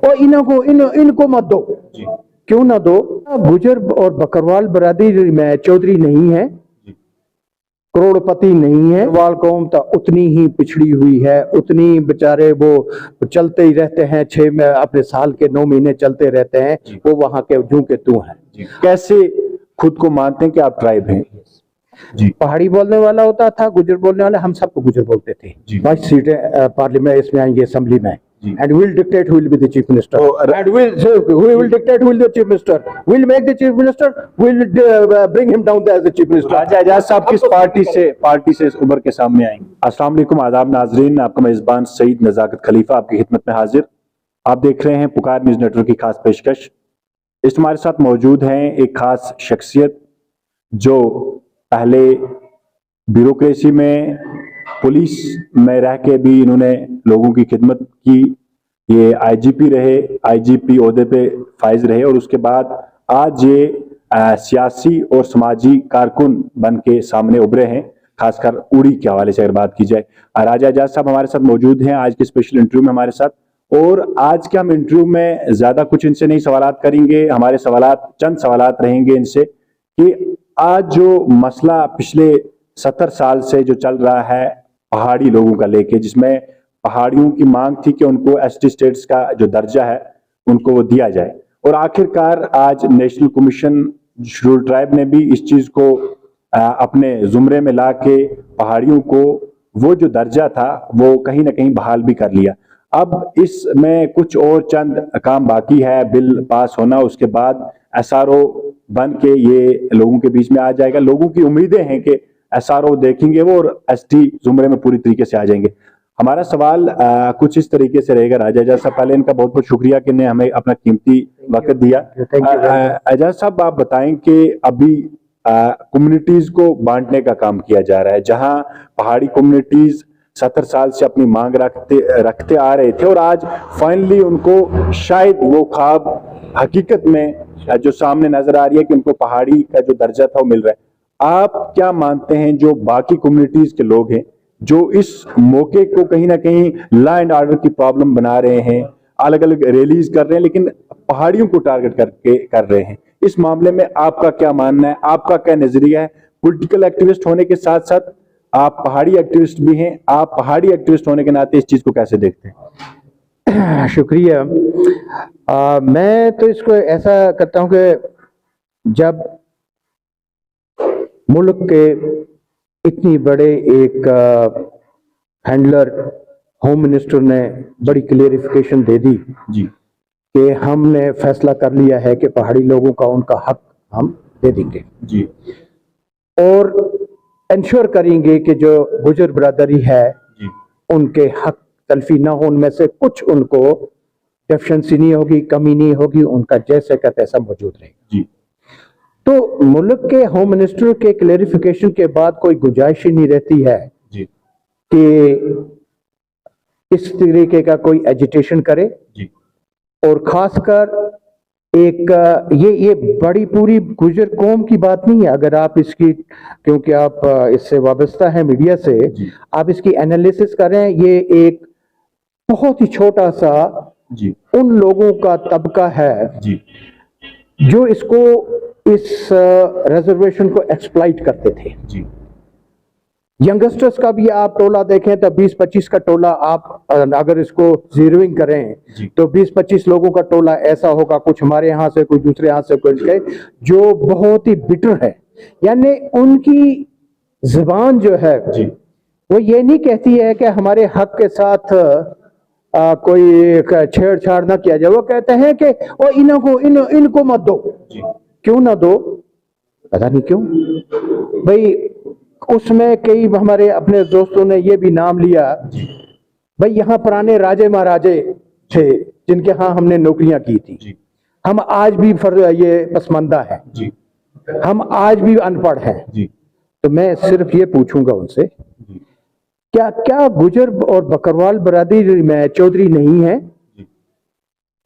और इनको मत दो। क्यों ना दो? गुजर और बकरवाल बरादरी में चौधरी नहीं है, करोड़पति नहीं है। वाल कौम तो उतनी ही पिछड़ी हुई है, उतनी बेचारे वो चलते ही रहते हैं, अपने साल के 9 महीने चलते रहते हैं, वो वहां के जू के तू हैं। कैसे खुद को मानते हैं कि आप ट्राइब हैं? जी, पहाड़ी बोलने वाला होता था, गुजर बोलने वाला, हम सबको गुजर बोलते थे। 22 सीटें पार्लियामेंट इसमें आएंगे, असेंबली में। And we'll dictate who will be the chief minister. And who will dictate who will be the chief minister. We'll make the chief minister. We'll bring him down as the chief minister. राजा एजाज साहब किस party से उभर के सामने आएंगे? अस्सलाम वालेकुम, आदाब नाजरीन, आपका मेजबान सईद नजाकत खलीफा आपकी खिदमत में हाजिर। आप देख रहे हैं पुकार न्यूज नेटवर्क की खास पेशकश। इस हमारे साथ मौजूद हैं एक खास शख्सियत जो पहले ब्यूरोक्रेसी में, पुलिस में रह के भी इन्होंने लोगों की खिदमत की। ये आईजीपी रहे, आईजीपी ओहदे पे फाइज रहे और उसके बाद आज ये सियासी और समाजी कारकुन बन के सामने उभरे हैं, खासकर उड़ी के हवाले से अगर बात की जाए। राजा एजाज साहब हमारे साथ मौजूद हैं आज के स्पेशल इंटरव्यू में हमारे साथ। और आज के हम इंटरव्यू में ज्यादा कुछ इनसे नहीं सवालात करेंगे, हमारे चंद सवालात रहेंगे इनसे कि आज जो मसला पिछले 70 साल से जो चल रहा है पहाड़ी लोगों का लेके, जिसमें पहाड़ियों की मांग थी कि उनको एसटी स्टेट्स का जो दर्जा है उनको वो दिया जाए, और आखिरकार आज नेशनल कमीशन शेड्यूल्ड ट्राइब ने भी इस चीज को अपने जुमरे में ला के पहाड़ियों को वो जो दर्जा था वो कहीं ना कहीं बहाल भी कर लिया। अब इसमें कुछ और चंद काम बाकी है, बिल पास होना, उसके बाद एसआरओ बन के ये लोगों के बीच में आ जाएगा। लोगों की उम्मीदें हैं कि एसआरओ देखेंगे वो और एसटी जुमरे में पूरी तरीके से आ जाएंगे। हमारा सवाल कुछ इस तरीके से रहेगा। राजा एजाज साहब, पहले इनका बहुत बहुत शुक्रिया कि ने हमें अपना कीमती वक्त दिया। एजाज साहब, आप बताएं कि अभी कम्युनिटीज को बांटने का काम किया जा रहा है, जहां पहाड़ी कम्युनिटीज 70 साल से अपनी मांग रखते आ रहे थे और आज फाइनली उनको शायद वो ख्वाब हकीकत में जो सामने नजर आ रही है कि उनको पहाड़ी का जो दर्जा था वो मिल रहा है। आप क्या मानते हैं जो बाकी कम्युनिटीज के लोग हैं जो इस मौके को कहीं ना कहीं लॉ एंड ऑर्डर की प्रॉब्लम बना रहे हैं, अलग अलग रैलीज कर रहे हैं, लेकिन पहाड़ियों को टारगेट करके कर रहे हैं, इस मामले में आपका क्या मानना है, आपका क्या नजरिया है? पॉलिटिकल एक्टिविस्ट होने के साथ साथ आप पहाड़ी एक्टिविस्ट भी हैं, आप पहाड़ी एक्टिविस्ट होने के नाते इस चीज को कैसे देखते हैं? शुक्रिया। मैं तो इसको ऐसा करता हूं कि जब मुल्क के इतनी बड़े एक हैंडलर होम मिनिस्टर ने बड़ी क्लियरिफिकेशन दे दी जी कि हमने फैसला कर लिया है कि पहाड़ी लोगों का उनका हक हम दे देंगे जी, और इंश्योर करेंगे कि जो गुजर बरादरी है जी, उनके हक तलफी ना हो, उनमें से कुछ उनको डेफिशिएंसी नहीं होगी, कमी नहीं होगी, उनका जैसे का तैसा मौजूद रहेगा जी। तो मुल्क के होम मिनिस्टर के क्लेरिफिकेशन के बाद कोई गुंजाइश ही नहीं रहती है जी कि इस तरीके का कोई एजिटेशन करे जी। और खासकर एक ये बड़ी पूरी गुजर कौम की बात नहीं है। अगर आप इसकी, क्योंकि आप इससे वाबस्ता है मीडिया से, आप इसकी एनालिसिस करें, ये एक बहुत ही छोटा सा जी उन लोगों का तबका है जी जो इस रिजर्वेशन को एक्सप्लॉइट करते थे जी। यंगस्टर्स का भी आप टोला देखें तो 20-25 का टोला, आप अगर इसको जीरोइंग करें तो 20-25 लोगों का टोला ऐसा होगा, कुछ हमारे यहाँ से, कुछ दूसरे यहाँ से, कुछ जो बहुत ही बिटर है। यानी उनकी जुबान जो है वो ये नहीं कहती है कि हमारे हक के साथ कोई छेड़छाड़ ना किया जाए, वो कहते हैं कि इनको मत दो। क्यों ना दो? पता नहीं क्यों भाई। उसमें कई हमारे अपने दोस्तों ने ये भी नाम लिया भाई, यहाँ पुराने राजे महाराजे थे जिनके यहाँ हमने नौकरियां की थी, हम आज भी ये पसमानदा हैं, हम आज भी अनपढ़ हैं। तो मैं सिर्फ ये पूछूंगा उनसे, क्या गुजर और बकरवाल बरादरी में चौधरी नहीं है,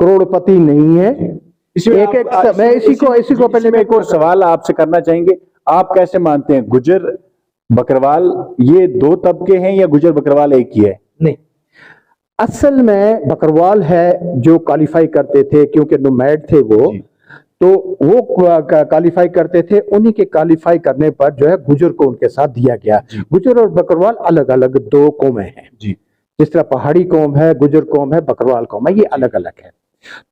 करोड़पति नहीं है? मैं इसी को पहले मैं एक और सवाल आपसे करना चाहेंगे। आप कैसे मानते हैं गुजर बकरवाल ये दो तबके हैं या गुजर बकरवाल एक ही है? नहीं, असल में बकरवाल है जो क्वालिफाई करते थे, क्योंकि नोमैड थे वो, तो वो क्वालिफाई करते थे। उन्हीं के क्वालिफाई करने पर जो है गुजर को उनके साथ दिया गया। गुजर और बकरवाल अलग अलग दो कौमें हैं जी। जिस तरह पहाड़ी कौम है, गुजर कौम है, बकरवाल कौम है, ये अलग अलग है।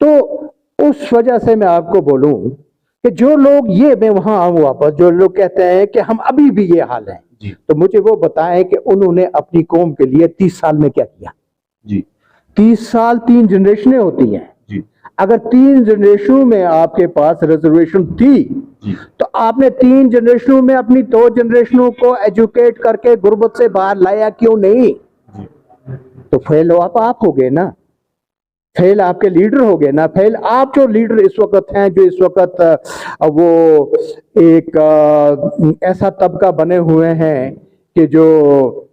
तो उस वजह से मैं आपको बोलूं कि जो लोग, ये मैं वहां आऊं वापस, जो लोग कहते हैं कि हम अभी भी ये हाल है, तो मुझे वो बताएं कि उन्होंने अपनी कौम के लिए 30 साल में क्या किया जी। 30 साल 3 जनरेशनें होती हैं जी। अगर 3 जनरेशनों में आपके पास रिजर्वेशन थी जी, तो आपने 3 जनरेशनों में अपनी 2 जनरेशनों को एजुकेट करके गुर्बत से बाहर लाया क्यों नहीं जी? तो फेल आप हो गए ना, फेल आपके लीडर हो गए ना, फेल आप जो लीडर इस वक्त हैं, जो इस वक्त वो एक ऐसा तबका बने हुए हैं कि जो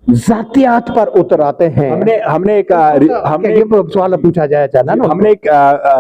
जातियात पर उतर आते हैं। हमने एक सवाल पूछा जाए चाहना ना, हमने एक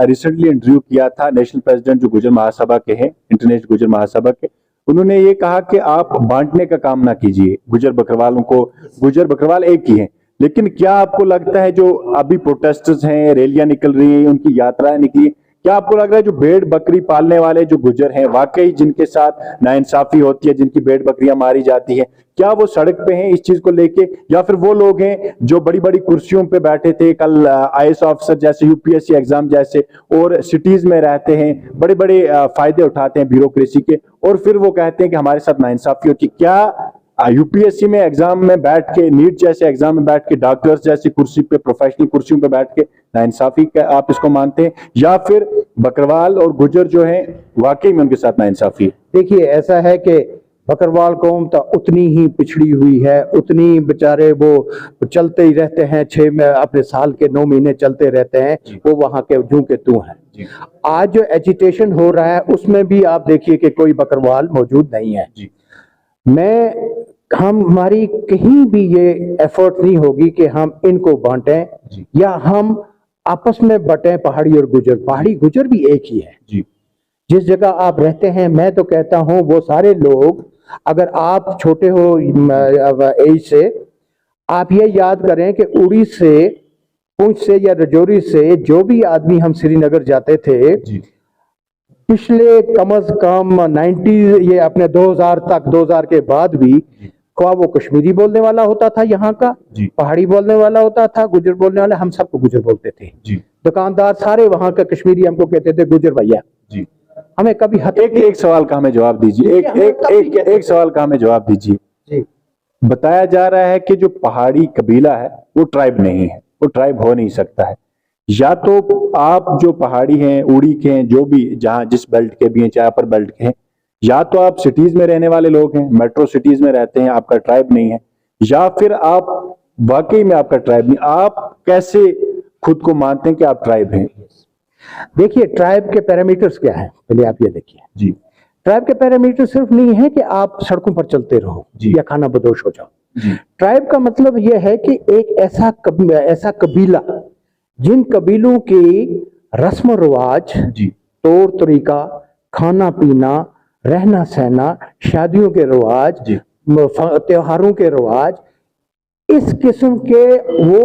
रिसेंटली इंटरव्यू किया था नेशनल प्रेसिडेंट जो गुजर महासभा के हैं, इंटरनेशनल गुजर महासभा के। उन्होंने ये कहा कि आप बांटने का काम ना कीजिए गुजर बकरवालों को, गुजर बकरवाल एक ही हैं। लेकिन क्या आपको लगता है जो अभी प्रोटेस्टर्स हैं, रैलियां निकल रही हैं, उनकी यात्राएं निकली, क्या आपको लग रहा है जो भेड़ बकरी पालने वाले जो गुजर हैं, वाकई जिनके साथ नाइंसाफी होती है, जिनकी भेड़ बकरियां मारी जाती है, क्या वो सड़क पे हैं इस चीज को लेके, या फिर वो लोग हैं जो बड़ी बड़ी कुर्सियों पे बैठे थे कल आईएएस ऑफिसर जैसे, यूपीएससी एग्जाम जैसे, और सिटीज में रहते हैं, बड़े बड़े फायदे उठाते हैं ब्यूरोक्रेसी के, और फिर वो कहते हैं कि हमारे साथ नाइंसाफी होती है? क्या यूपीएससी में एग्जाम में बैठ के, नीट जैसे एग्जाम में बैठ के, डॉक्टर्स जैसी कुर्सी पे, प्रोफेशनल कुर्सियों पे बैठ के नाइंसाफी का आप इसको मानते हैं, या फिर बकरवाल और गुजर जो हैं वाकई में उनके साथ नाइंसाफी है? देखिए, ऐसा है कि बकरवाल कौम तो उतनी ही पिछड़ी हुई है, उतनी बेचारे वो चलते ही रहते हैं, 6 में अपने साल के 9 महीने चलते रहते हैं, वो वहां के जू के तू हैं। आज जो एजिटेशन हो रहा है उसमें भी आप देखिए कि कोई बकरवाल मौजूद नहीं है जी। हमारी कहीं भी ये एफर्ट नहीं होगी कि हम इनको बांटें या हम आपस में बटें, पहाड़ी और गुजर। पहाड़ी गुजर भी एक ही है जी। जिस जगह आप रहते हैं, मैं तो कहता हूं वो सारे लोग, अगर आप छोटे हो एज से, आप ये याद करें कि उड़ी से, पुंछ से या रजौरी से जो भी आदमी हम श्रीनगर जाते थे जी, पिछले कम अज कम 90 ये अपने 2000 तक, 2000 के बाद भी, क्या वो कश्मीरी बोलने वाला होता था यहाँ का, पहाड़ी बोलने वाला होता था, गुजर बोलने वाला, हम सबको गुजर बोलते थे जी। दुकानदार सारे वहां का कश्मीरी हमको कहते थे गुजर भैया जी। हमें कभी एक सवाल का हमें जवाब दीजिए, एक सवाल का हमें जवाब दीजिए। बताया जा रहा है कि जो पहाड़ी कबीला है वो ट्राइब नहीं है, वो ट्राइब हो नहीं सकता है। या तो आप जो पहाड़ी हैं, उड़ी के हैं, जो भी जहां जिस बेल्ट के भी हैं, चाहे अपर बेल्ट के हैं, या तो आप सिटीज में रहने वाले लोग हैं, मेट्रो सिटीज में रहते हैं, आपका ट्राइब नहीं है, या फिर आप वाकई में आपका ट्राइब नहीं। आप कैसे खुद को मानते हैं कि आप ट्राइब हैं? देखिए, ट्राइब के पैरामीटर्स क्या हैं, पहले आप ये देखिए जी। ट्राइब के पैरामीटर सिर्फ नहीं है कि आप सड़कों पर चलते रहो या खाना बदोश हो जाओ। ट्राइब का मतलब यह है कि एक ऐसा कबीला, जिन कबीलों की रस्म रिवाज, तौर तरीका, खाना पीना, रहना सहना, शादियों के रिवाज, त्योहारों के रिवाज, इस किस्म के वो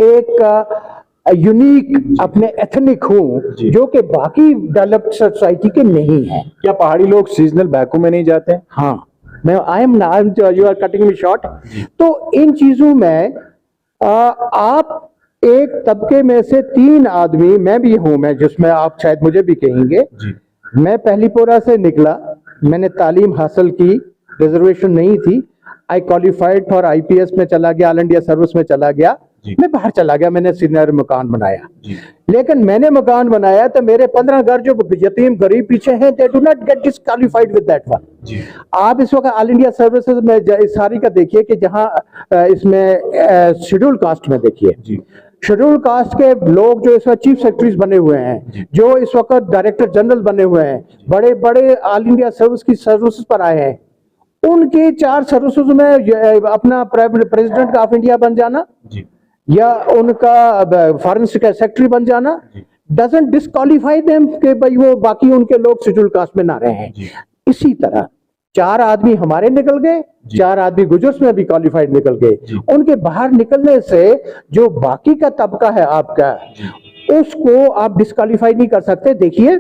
एक यूनिक अपने एथनिक हूं जो कि बाकी डेवलप्ड सोसाइटी के नहीं है। क्या पहाड़ी लोग सीजनल बैकों में नहीं जाते हैं? हाँ, मैं you are cutting me short. तो इन चीजों में आप एक तबके में से 3 आदमी, मैं भी हूं, मैं जिसमें आप शायद मुझे भी कहेंगे, मैं पहलीपोरा से निकला, मैंने तालीम हासिल की, रिजर्वेशन नहीं थी, आई क्वालिफाइड फॉर आईपीएस में चला गया, ऑल इंडिया सर्विस में चला गया, मैं बाहर चला गया, मैंने श्रीनगर मकान बनाया। लेकिन मैंने मकान बनाया तो मेरे 15 घर जो यतीम गरीब पीछे हैं, they do not get disqualified with that one। आप इस वक्त ऑल इंडिया सर्विसेज में इस सारी का देखिए कि जहां इसमें शेड्यूल कास्ट में देखिए, शेड्यूल कास्ट के लोग जो इस वक्त चीफ सेक्रेटरीज बने हुए हैं, जो इस वक्त डायरेक्टर जनरल बने हुए हैं, बड़े बड़े ऑल इंडिया सर्विस की सर्विसेज पर आए हैं, उनके 4 सर्विसेज में अपना प्रेसिडेंट ऑफ इंडिया बन जाना या उनका फॉरेन सेक्रेटरी बन जाना डजंट डिस्क्वालीफाई देम कि भाई वो बाकी उनके लोग शेड्यूल कास्ट में ना रहे हैं। इसी तरह 4 आदमी हमारे निकल गए, 4 आदमी गुजर्स में भी क्वालिफाइड निकल गए। उनके बाहर निकलने से जो बाकी का तबका है आपका, उसको आप डिस्क्वालीफाई नहीं कर सकते। देखिए,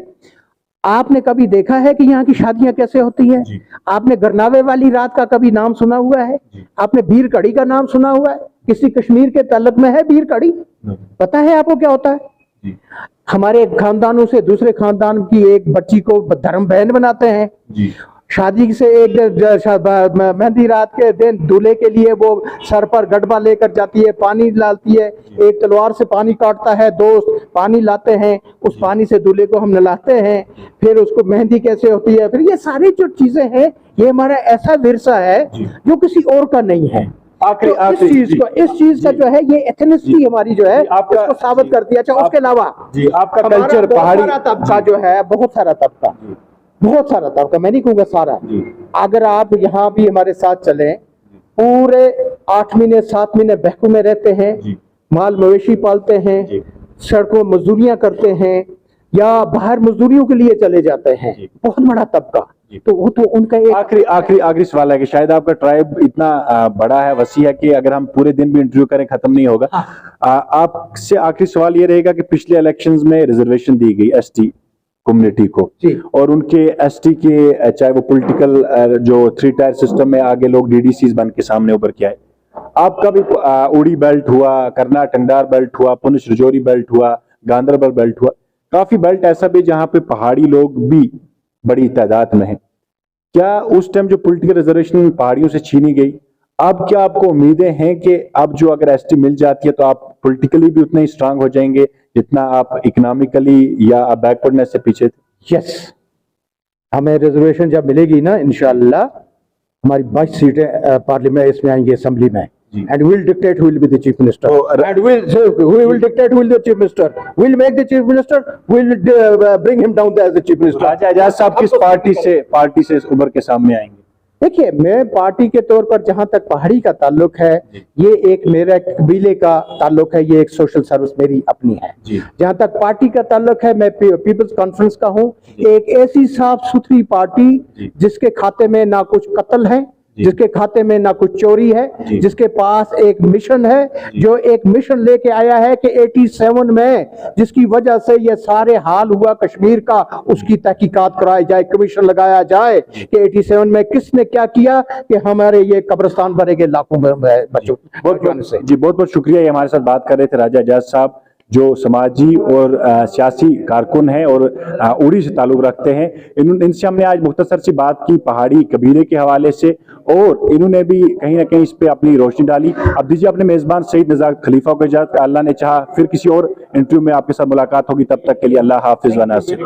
आपने कभी देखा है कि यहाँ की शादियां कैसे होती हैं? आपने गरनावे वाली रात का कभी नाम सुना हुआ है? आपने बीर कड़ी का नाम सुना हुआ है? किसी कश्मीर के ताल्लुक में है बीर कड़ी? पता है आपको क्या होता है? हमारे खानदानों से दूसरे खानदान की एक बच्ची को धर्म बहन बनाते हैं। शादी से एक मेहंदी रात के दिन दूल्हे के लिए वो सर पर गडबा लेकर जाती है, पानी डालती है, एक तलवार से पानी काटता है, दोस्त पानी लाते हैं, उस पानी से दूल्हे को हम नहलाते हैं, फिर उसको मेहंदी कैसे होती है, फिर ये सारी जो चीजें हैं, ये हमारा ऐसा विरसा है जो किसी और का नहीं है। आखिरी तो इस चीज का जो है, ये एथनिसिटी हमारी जो है आपको साबित करती है। अच्छा, उसके अलावा आपका कल्चर पहाड़ी तबका जो है, बहुत सारा तबका, मैं नहीं कहूंगा सारा। अगर आप यहाँ भी हमारे साथ चलें, पूरे 8 महीने 7 महीने बहकू में रहते हैं, माल मवेशी पालते हैं, सड़कों मजदूरियां करते हैं, या बाहर मजदूरियों के लिए चले जाते हैं, बहुत बड़ा तबका। तो वो तो उनका एक आखिरी सवाल है कि शायद आपका ट्राइब इतना बड़ा है, वसी है, कि अगर हम पूरे दिन भी इंटरव्यू करें खत्म नहीं होगा। आपसे आखिरी सवाल ये रहेगा कि पिछले इलेक्शंस में रिजर्वेशन दी गई एसटी कम्युनिटी को, और उनके एसटी के चाहे वो पॉलिटिकल जो 3 टायर सिस्टम में आगे लोग डीडीसीज बन के सामने उभर के आए। आपका भी उड़ी बेल्ट हुआ, करना टंगडार बेल्ट हुआ, पुंछ रजौरी बेल्ट हुआ, गांधरबल बेल्ट हुआ, काफी बेल्ट ऐसा भी जहां पे पहाड़ी लोग भी बड़ी तादाद में है। क्या उस टाइम जो पॉलिटिकल रिजर्वेशन पहाड़ियों से छीनी गई, अब क्या आपको उम्मीदें हैं कि अब जो अगर एसटी मिल जाती है तो आप पॉलिटिकली भी उतने ही स्ट्रांग हो जाएंगे जितना आप इकोनॉमिकली या बैकवर्डनेस से पीछे थे? यस, हमें रिजर्वेशन जब मिलेगी ना, इंशाअल्लाह हमारी 22 सीटें पार्लियामेंट इसमें आएंगी, असेंबली में, and we'll dictate who will be the chief minister, and we will dictate who will be the chief minister, we'll make the chief minister, we'll bring him down as the chief minister। राजा एजाज साहब किस party से उभर के सामने आएंगे? देखिए, मैं party के तौर पर जहां तक पहाड़ी का ताल्लुक है, ये एक मेरा कबीले का ताल्लुक है, ये एक सोशल सर्विस मेरी अपनी है। जहां तक पार्टी का ताल्लुक है, मैं पीपल्स कॉन्फ्रेंस का हूं, एक ऐसी साफ सुथरी पार्टी जिसके खाते में ना कुछ कत्ल है, जिसके खाते में ना कुछ चोरी है, जिसके पास एक मिशन है, जो एक मिशन लेके आया है कि 87 में जिसकी वजह से ये सारे हाल हुआ कश्मीर का, उसकी तहकीकात कराई जाए, कमीशन लगाया जाए कि 87 में किसने क्या किया कि हमारे ये कब्रिस्तान भरेंगे लाखों में बच्चों से। जी, बहुत बहुत शुक्रिया। ये हमारे साथ बात कर रहे थे राजा एजाज साहब, जो समाजी और सियासी कारकुन हैं और उड़ी से ताल्लुक रखते हैं। इनसे हमने आज मुख्तसर सी बात की पहाड़ी कबीले के हवाले से, और इन्होंने भी कहीं ना कहीं इस पे अपनी रोशनी डाली। अब दीजिए अपने मेजबान सईद नज़ाकत खलीफा को इजाज़त। अल्लाह ने चाहा फिर किसी और इंटरव्यू में आपके साथ मुलाकात होगी, तब तक के लिए अल्लाह हाफिज़ व नासिर।